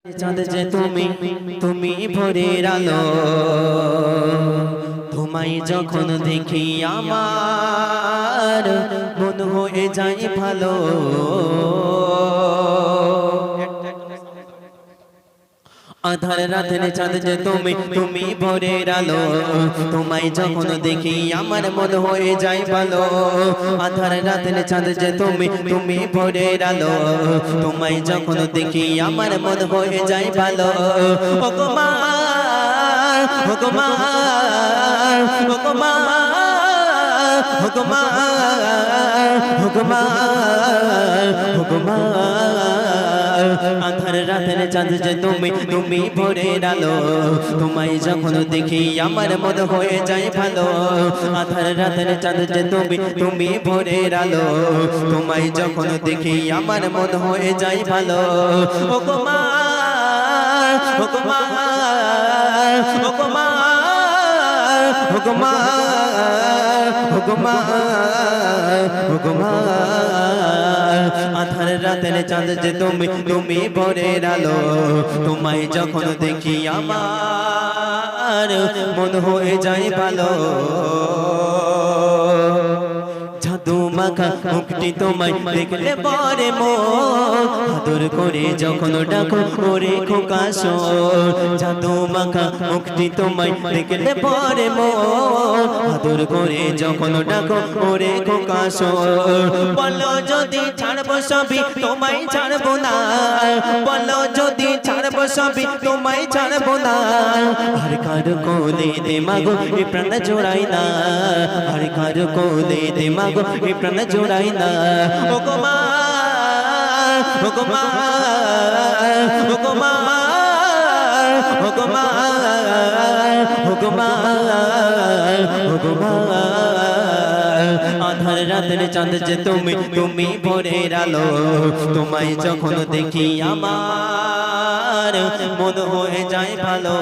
চাঁদ যে তুমি তুমি ভোরের আলো তোমায় যখন দেখি আমার মন হয়ে যায় ভালো আধার রাতের চাঁদ যে তুমি তুমি ভোরের আলো তোমায় যখন দেখি আমার মন হয়ে যায় ভালো আধার রাতের চাঁদ যে তুমি তুমি ভোরের আলো তোমায় যখন দেখি আমার মন হয়ে যায় ভালো ও গো মা ও গো মা ও গো মা ও গো মা ও গো মা ও গো মা আধার রাতের চাঁদ যে তুমি তুমি ভোরের আলো তোমায় যখন দেখি আমার মন হয়ে যায় ভালো আধার রাতের চাঁদ যে তুমি তুমি ভোরের আলো তোমায় যখন দেখি আমার মন হয়ে যায় ভালো ও গো মা ও গো মা ও গো মা ও গো মা ও গো মা ও গো মা আধার রাতের চাঁদ যে তুমি তুমি ভোরের আলো তোমায় যখন দেখি আমার মন হয়ে যায় ভালো জাদু মাখা মুখটি তোমায় দেখলে পরে মন আদর করে যখন ডাকো ওরে খোকা শোন জাদু মাখা মুখটি তোমায় দেখলে পরে মন আদর করে যখন ডাকো ওরে খোকা শোন বলো যদি ছাড়বো সবই তোমায় ছাড়বো না বলো যদি ছাড়বো সবই তোমায় ছাড়বো না আর কার কোলে দে মাগো এ প্রাণ জোড়াই না আর কার কোলে দে মাগো এ প্রাণ জোড়াই না ও গো মা ও গো মা ও গো মা ও গো মা ও গো মা ও গো মা আধার রাতের চাঁদ যে তুমি তুমি ভোরের আলো তোমায় যখন দেখি আমার মন হয়ে যায় ভালো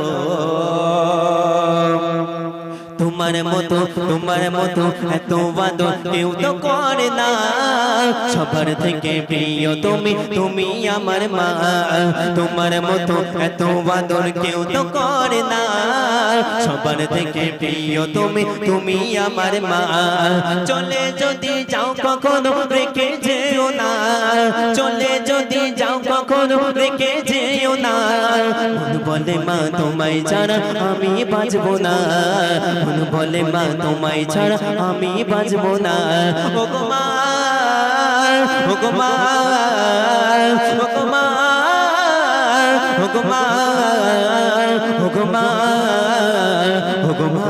তোমার মতো এত বাদর কেউ তো করে না সবার থেকে প্রিয় তুমি তুমি আমার মা তোমার মতো এত বাদর কেউ তো করে না সবার থেকে প্রিয় তুমি তুমি আমার মা চলে যদি যাও কখনো রেখে যেও না চলে যদি যাও কখনো রেখে যেও না মন বলে মা তোমায় ছাড়া আমি বাঁচবো না মন বলে মা তোমায় ছাড়া আমি বাঁচবো না ও গো মা ও গো মা ও গো মা ও গো মা ও গো মা ও গো মা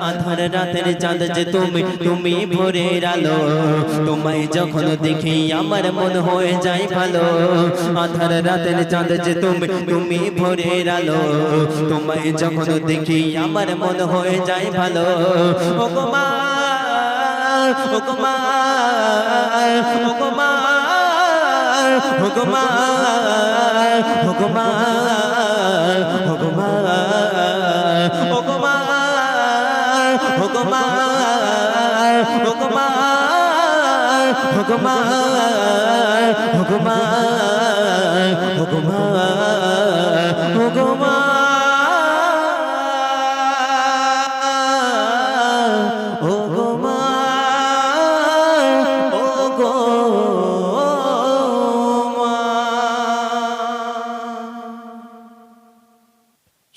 আধার রাতের চাঁদ যে তুমি তুমি ভোরের আলো তোমায় যখন দেখি আমার মন হয়ে যায় ভালো আধার রাতের চাঁদ যে তুমি তুমি ভোরের আলো তোমায় যখন দেখি আমার মন হয়ে যায় ভালো ও গো মা ও গো মা ও গো মা ও গো মা ও গো মা ও গো মা ও গো মা ও গো মা ও গো মা ও গো মা ও গো মা